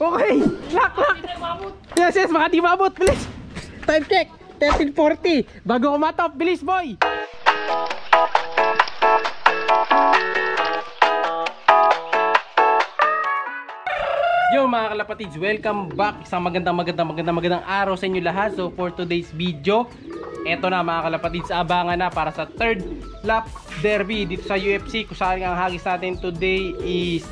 Okay, lock. Yes, baka di mabot, bilis. Time check, 13:40. Bago kumatop, bilis boy. Yo mga kalapatids, welcome back. Isang magandang araw sa inyo lahat. So for today's video, eto na mga kalapatids, abangan na para sa third lap derby dito sa UFC. Kung saan ang hagis natin today is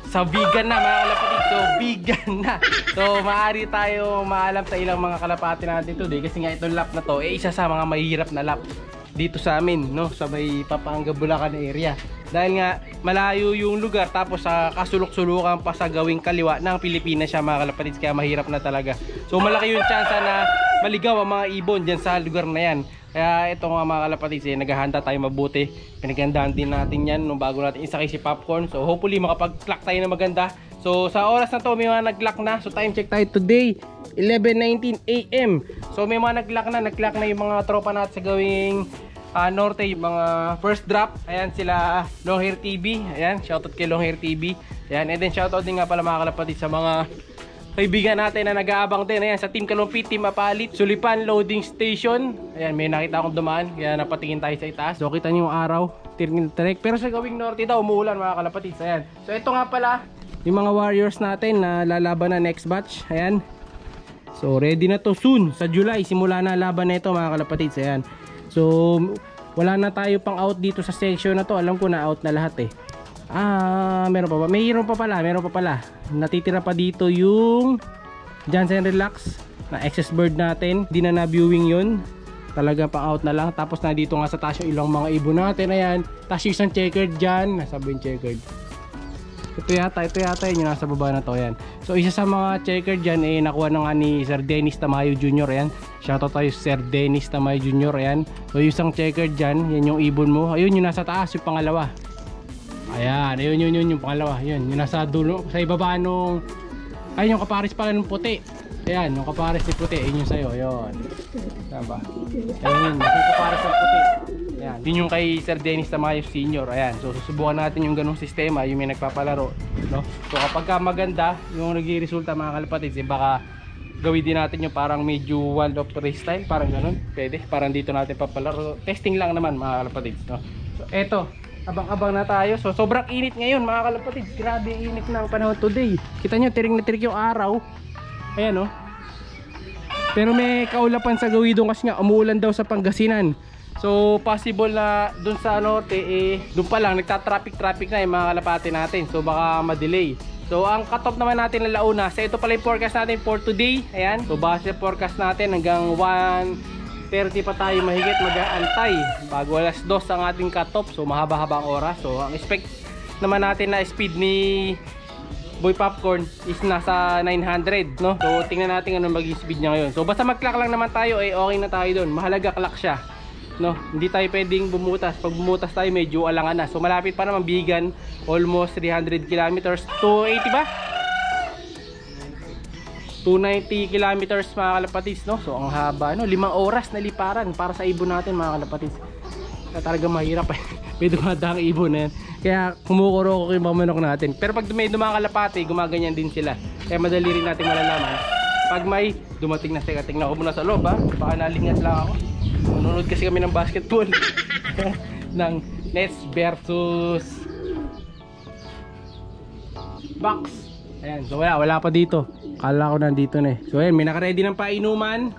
sa vegan na mga kalapatids. So vegan na. So maaari tayo maalam sa ilang mga kalapati natin today. Kasi nga itong lap na to isa sa mga mahirap na lap dito sa amin, no? Sa may Pampanga, Bulacan area. Dahil nga malayo yung lugar, tapos sa kasulok-sulukan pa sa gawing kaliwa ng Pilipinas siya mga kalapatids, kaya mahirap na talaga. So malaki yung chance na maligaw ang mga ibon dyan sa lugar na yan. Kaya ito nga mga kalapatids, naghahanda tayo mabuti. Pinaghandahan din natin yan nung bago natin isakay si Popcorn. So hopefully makapag-clock tayo na maganda. So sa oras na to may mga nag-clock na. So time check tayo today, 11:19 AM. So may mga nag-clock na yung mga tropa natin sa gawing Norte, yung mga first drop. Ayan sila Longhair TV. Ayan, shoutout kay Longhair TV. Ayan, and then shoutout din nga pala mga kalapatid sa mga kaibigan natin na nag-aabang din. Ayan, sa Team Kalumpit, Team Apalit, Sulipan Loading Station. Ayan, may nakita akong dumaan, kaya napatingin tayo sa itaas. So kita niyo yung araw, tirek. Pero sa gawing norte daw, umuulan mga kalapatid. Ayan. So ito nga pala yung mga warriors natin na lalaban na next batch. Ayan. So ready na to soon. Sa July, simula na laban na ito mga kalapatid. Ayan. So wala na tayo pang out dito sa section na to. Alam ko na out na lahat eh. Meron pa ba? Meron pa pala. Natitira pa dito yung Jansen Relax na excess bird natin. Di na viewing yun. Talaga pang out na lang. Tapos na dito nga sa taas yung ilang mga ibon natin. Ayan. Tapos yung isang checkered dyan. Nasabi yung checkered. Ito yata yun yung nasa baba na to. Ayan. So isa sa mga checkered dyan nakuha na nga ni Sir Dennis Tamayo Jr. Ayan. Shoutout tayo Sir Dennis Tamayo Jr. Ayan. So yung isang checkered dyan, yan yung ibon mo. Ayun yung nasa taas, yung pangalawa. Ayan, ayun yung pangalawa. Yun, yung nasa dulo, sa ibaba nung, ayun yung kapares pala ng puti. Ayan, yung kapares ni puti, ayun yung sayo. Ayun. Diba? Ayun, yung kapares ng puti. Ayan, yun yung kay Sir Dennis Tamayo Sr. Ayan, so susubukan natin yung ganung sistema, yung may nagpapalaro, no? So kapag ka maganda yung nagre-resulta mga kalapatids, baka gawin din natin yung parang medyo wild of race style, parang ganun. Pwede, parang dito natin papalaro. Testing lang naman mga kalapatids, no? So eto, abang-abang na tayo. So sobrang init ngayon mga kalapatids. Grabe init ng panahon today. Kita nyo, tiring na tirik yung araw. Ayan, no? Pero may kaulapan sa Gawidong kasi nga umuulan daw sa Pangasinan. So possible na dun sa norte dun pa lang nagta-traffic na yung mga kalapati natin. So baka ma-delay. So ang cut-off naman natin na launa. So ito pala yung forecast natin for today. Ayan. So base forecast natin hanggang 1:30 pa tayo mahigit mag-aantay bago alas 2 ang ating cut-off. So mahaba-haba ang oras. So ang expect naman natin na speed ni Boy Popcorn is nasa 900, no? So tingnan natin ano maging speed niya ngayon. So basta mag-clock lang naman tayo okay na tayo doon. Mahalaga clock siya, no? Hindi tayo pwedeng bumutas. Pag bumutas tayo medyo alangan na. So malapit pa naman Bigan, almost 300 kilometers, 280 ba? 290 kilometers mga kalapatids, no? So ang haba, no? 5 oras na liparan para sa ibon natin mga kalapatids. Kaya talaga mahirap eh. May dumadang ibon na yan. Kaya kumukuro ko yung mga manok natin. Pero pag may dumang kalapati, gumaganyan din sila. Kaya madali rin natin malalaman pag may dumating na. Teka, tingnan ko muna sa loob ha. Baka nalingat lang ako. Nanonood kasi kami ng basketball ng Nets versus Bucks. Ayan, so wala pa dito. Kala ko nandito na eh. So ayan, may naka-ready ng painuman.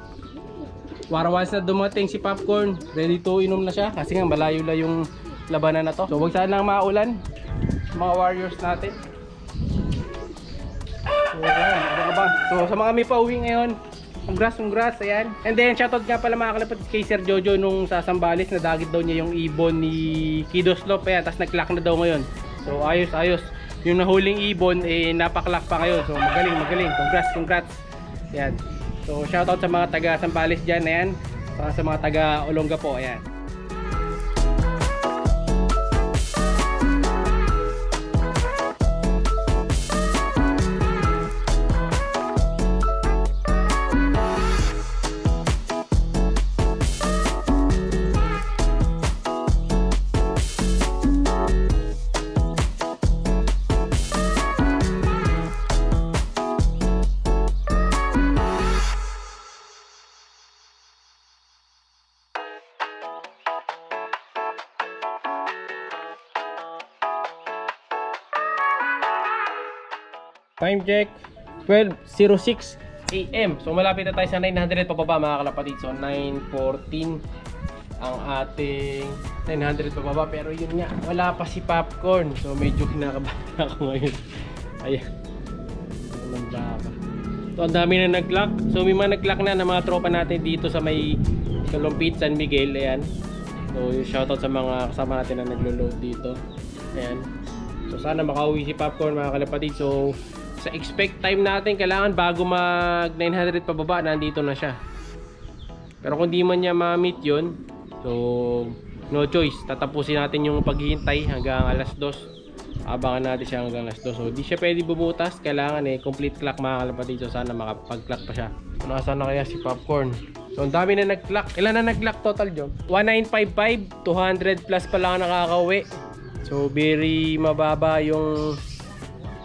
Once na dumating si Popcorn, ready to inom na siya. Kasi nga malayo lang yung labanan na to. So wag sana lang maulan mga warriors natin. So ayan, abang-abang. So sa mga may pauwi ngayon, congrats, ayan. And then shoutout nga pala mga kalapatids kay Sir Jojo nung sa Sambales, nadagit daw niya yung ibon ni Kidoslop. Ayan, tapos nag-clock na daw ngayon. So ayos. Yung nahuling ibon napak-clock pa ngayon. So magaling. Congrats. Ayan. So shoutout sa mga taga Sambales dyan, ayan. Sa mga taga Olongapo, ayan. Time check, 12:06 AM. So malapit na tayo sa 900 pababa mga kalapatid. So 9:14 ang ating 900 pababa. Pero yun nga, wala pa si Popcorn. So medyo kinakabahan ako ngayon. Ayan. So ang dami na nag-lock. So may mga nag-lock na ng mga tropa natin dito sa may Kalumpit, San Miguel. Ayan. So shoutout sa mga kasama natin na naglo-load dito. Ayan. So sana makauwi si Popcorn mga kalapatid. So sa expect time natin, kailangan bago mag 900 pababa, nandito na siya. Pero kung di man niya ma-meet yun, so no choice, tatapusin natin yung paghihintay hanggang alas 2. Abangan natin siya hanggang alas 2. So di siya pwede bubutas, kailangan complete clock mga kalapatid. So sana makapag-clock pa siya. So nasaan na kaya si Popcorn? So ang dami na nag-clock. Ilan na nag-clock total, Jom? 1955, 200 plus pa lang nakakauwi. So very mababa yung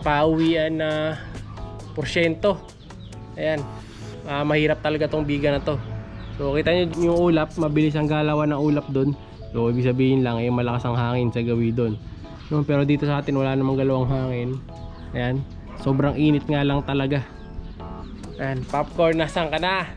pauwian na porsyento. Ayan. Mahirap talaga tong biga na to. So kita nyo yung ulap, mabilis ang galawan ng ulap doon. So ibig sabihin lang malakas ang hangin sa gawi doon. No, pero dito sa atin wala namang galawang hangin. Ayan. Sobrang init nga lang talaga. Ayan, Popcorn, nasaan ka na?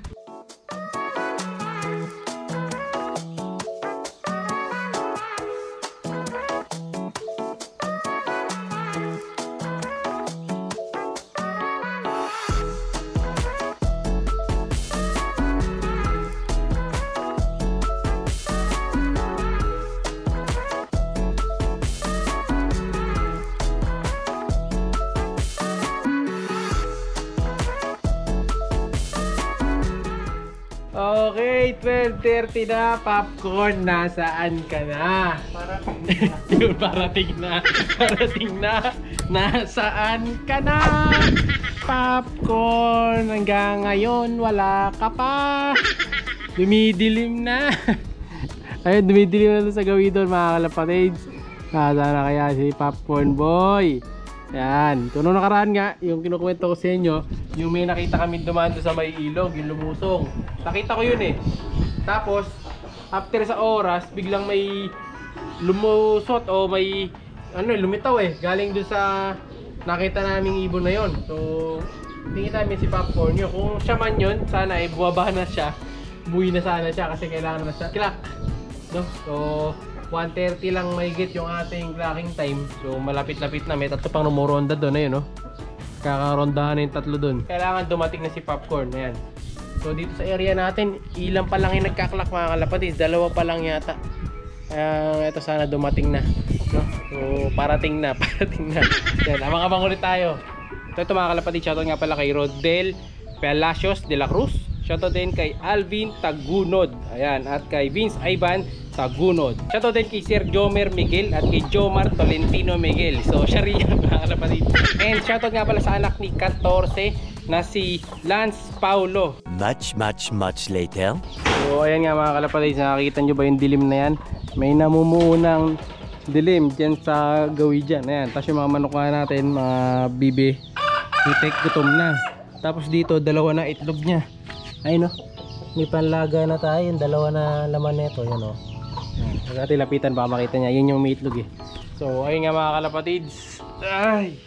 Okay, 12:30 na. Popcorn, nasaan ka na? Yun, parating na. Parating na. Nasaan ka na? Popcorn, hanggang ngayon wala ka pa. Dumidilim na. Ayun, dumidilim na sa gawi doon mga kalapatids. Nasaan na kaya si Popcorn Boy? Yan, ito nung nakaraan nga, yung kinukwento ko sa inyo, yung may nakita kami dumaan doon sa may ilog, yung lumusong. Nakita ko yun Tapos, after sa oras, biglang may lumusot o may lumitaw galing doon sa nakita naming ibon na yon. So, tingin namin si Popcorn yun. Kung siya man yun, sana buwaba na siya. Buwi na sana siya kasi kailangan na siya clock. No? So, 1:30 lang mahigit yung ating clocking time. So malapit-lapit na. May tatlo pang rumoronda doon. Ayun, no? Kakarondahan na yung tatlo doon. Kailangan dumating na si Popcorn. Ayan. So dito sa area natin, ilan pa lang yung nagkaklak mga kalapatids. Dalawa pa lang yata. Ito sana dumating na. No? So parating na. Parating na. Ayan, abang-abang ulit tayo. Ito mga kalapatids. Shoutout nga pala kay Rodel Palacios de la Cruz. Shoutout din kay Alvin Tagunod. Ayan. At kay Vince Ivan Tagunod. Shoutout din kay Sir Jomer Miguel at kay Jomar Tolentino Miguel. So siya rin mga kalapatid. And shoutout nga pala sa anak ni 14 na si Lance Paulo. Much later. So ayan nga mga kalapatid. Nakikita nyo ba yung dilim na yan? May namumuunang dilim dyan sa gawi dyan. Ayan. Tapos yung mga manok natin, mga bibi, itik gutom na. Tapos dito dalawa na itlog nya. Ayun, no? May panlaga na tayo. Yung dalawa na laman nito. Yan, o. Huwag natin lapitan, baka makita niya. Yun yung may itlog So ayun nga mga kalapatids. Ay!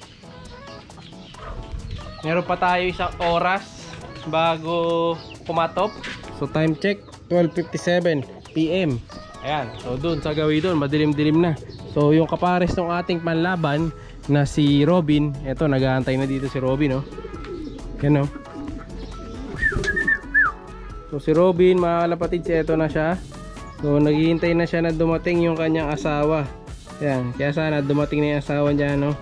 Meron pa tayo isang oras bago pumatop. So time check, 12:57 PM. Ayan. So dun sa gawi dun, madilim-dilim na. So yung kapares ng ating panlaban na si Robin. Eto, nag-aantay na dito si Robin, no? Yan, no? So si Robin mga kalapatids, eto na siya. So naghihintay na siya na dumating yung kanyang asawa. Ayan, kaya sana dumating na yung asawa niya, no?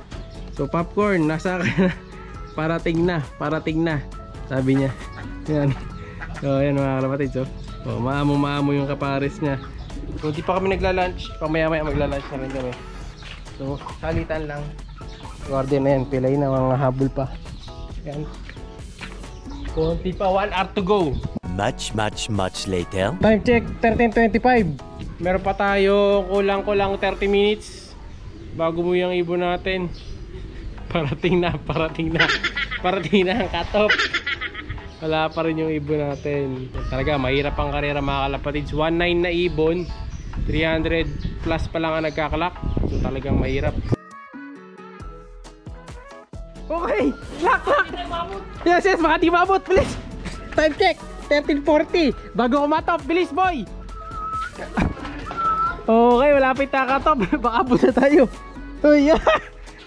So Popcorn, nasa ka na. Parating na, sabi niya. Ayan. So ayan mga kalapatids, so maamo yung kapares niya. So di pa kami nagla-lunch, pamaya-maya magla-lunch na rin kami. So salitan lang. Garden na yan, pilay na, mga habol pa. Ayan. Kunti pa, 1 hour to go. Much later. Time check, 13:25. Meron pa tayo kulang 30 minutes bago mo yung ibon natin. Parating na ang cut-off. Wala pa rin yung ibon natin. Talaga mahirap ang karera mga kalapatids. 1.9 na ibon, 300 plus pa lang ang nagkakalak. So talagang mahirap. Okay, Yes, yes, baka di maabot. Bilis. Time check. 13:40. Bago kumatop. Bilis, boy. Okay, malapit na katop. Baka abot na tayo. Uy,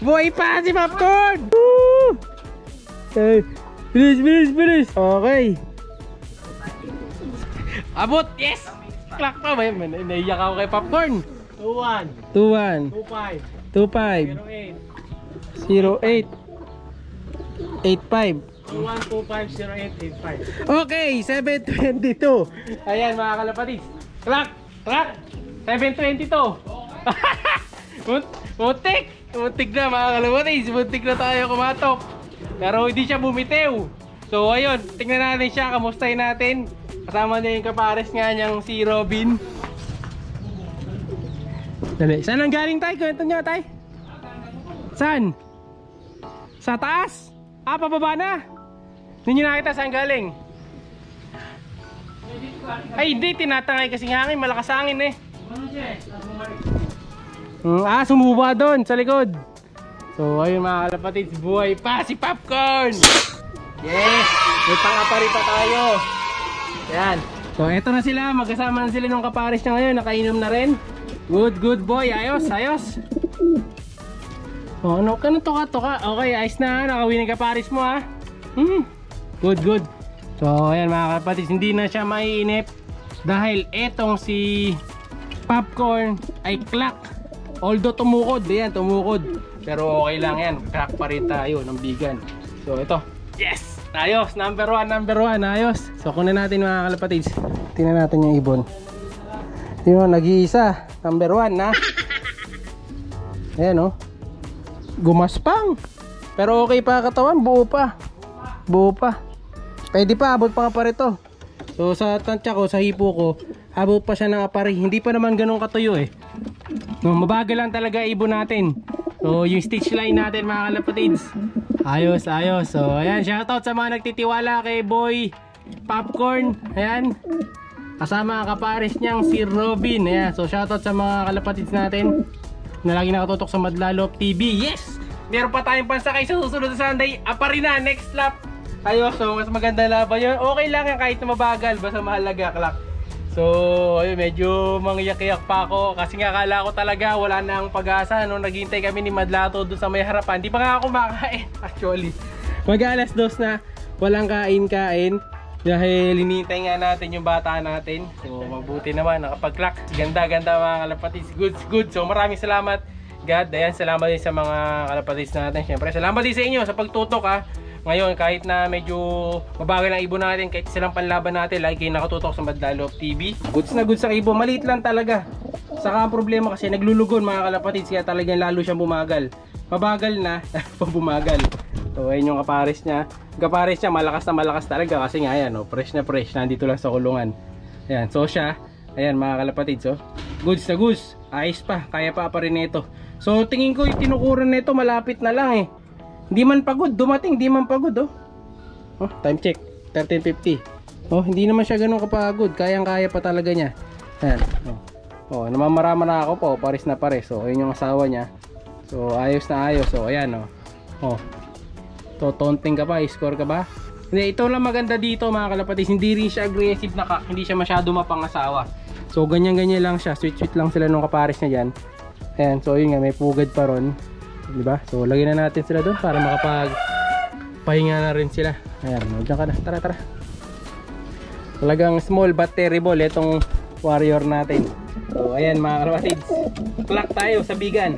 buhay pa si Popcorn. Woo! Okay. Bilis, bilis, bilis. Okay. Abot, yes. Clock pa ba? Naiyak ako kay Popcorn. 2-1. 2-1. 2-5. 2-5. 08. 85. 2-1-2-5-0-8-8-5. Okay, 7:22. Ayan mga kalapatids. Clock! Clock! 7:22. Muntik! Muntik na mga kalapatids. Muntik na tayo kumatok. Pero hindi siya bumitew. So ayun, tingnan natin siya. Kamustahin natin. Kasama niya yung kapares nga niyang si Robin. Dali. Saan ang galing tayo? Kwento niyo tayo. Saan? Sa taas? Ah, pababa na. Hindi nyo nakita saan galing. Ay hindi, tinatangay kasi hangin. Malakas hangin eh. Sumuba doon sa likod. So ayun mga kalapatids, buhay pa si Popcorn. Yes, may pangapari pa tayo. Yan. So eto na sila, magkasama na sila nung kapares niya ngayon. Nakainom na rin. Good, good boy. Ayos, ayos. Oh, ano ka na toka-toka? Okay, ayos na. Nakawin ng kapares mo ha. Good, good. So ayan mga kapatid, hindi na siya maiinip dahil etong si Popcorn ay clock. Although tumukod, ayan, tumukod. Pero okay lang yan, crack pa rin tayo ng bigan. So ito, yes! Ayos, number 1, ayos. So kunin natin mga kalapatids. Tingnan natin yung ibon. Tingnan, nag-iisa, number 1 na. Ayan o. Gumaspang. Pero okay pa katawan, buo pa. Buo pa. Pwede pa, abot pa nga pa rito. So sa tansya ko, sa hipo ko, abot pa siya ng apari. Hindi pa naman ganun katuyo eh. No, mabagal lang talaga ibon natin. So yung stitch line natin mga kalapatids, ayos, ayos. So ayan, shoutout sa mga nagtitiwala kay Boy Popcorn. Ayan, kasama ang kapares niyang si Robin. Ayan, so shoutout sa mga kalapatids natin na lagi nakatutok sa Madlalop TV. Yes! Meron pa tayong pansakay sa susunod na Sunday. Apari na, next lap. Ayos, so mas maganda laban yun. Okay lang yan kahit na mabagal, basta mahalaga, clock. So ayun, medyo mangyak-yak pa ako kasi nga akala ko talaga wala na ang pag-asa nung naghihintay kami ni Madlato doon sa may harapan. Di pa nga ako makain actually. Mag-alas 2 na, walang kain-kain dahil hinihintay nga natin yung bata natin. So mabuti naman, nakapag-clock. Ganda-ganda mga kalapatids, goods, good. So maraming salamat God. Ayan, salamat din sa mga kalapatids natin. Siyempre salamat din sa inyo sa pagtutok ha. Ngayon kahit na medyo mabagal ang ibon natin, kahit silang panlaban natin, lagi kayo nakatutok sa Madlalop TV. Goods na goods sa ibon, maliit lang talaga. Saka ang problema kasi naglulugon mga kalapatids, kaya talagang lalo siyang bumagal. Mabagal na, bumagal. So ayun yung kapares niya. Kapares niya malakas na malakas talaga kasi nga ayan, oh, fresh na fresh, nandito lang sa kulungan. Ayan, so siya, ayan mga kalapatids, oh, goods na goods, ayos pa, kaya pa rin nito. So tingin ko yung tinukuran nito malapit na lang eh. Hindi man pagod, dumating, hindi man pagod oh. Oh, time check, 13:50. Oh, hindi naman siya ganoon kapagod, kayang-kaya pa talaga niya. Ayan. Oh, namamarama na ako po, pares na pares. So, ayun yung asawa niya. So, ayos na ayos. So, ayan oh. Oh. To tonting ka pa, score ka ba? Hindi, ito lang maganda dito mga kalapatids, hindi rin siya aggressive na hindi siya masyado mapangasawa. So, ganyan-ganyan lang siya, sweet-sweet lang sila nung kapares niya diyan. Ayan, so yun nga, may pugad pa ron. Diba? So lagyan na natin sila doon para makapagpahinga na rin sila. Ayan, diyan ka na. Tara, tara. Talagang small but terrible itong warrior natin. So ayan mga kalapatids, clock tayo sa bigan.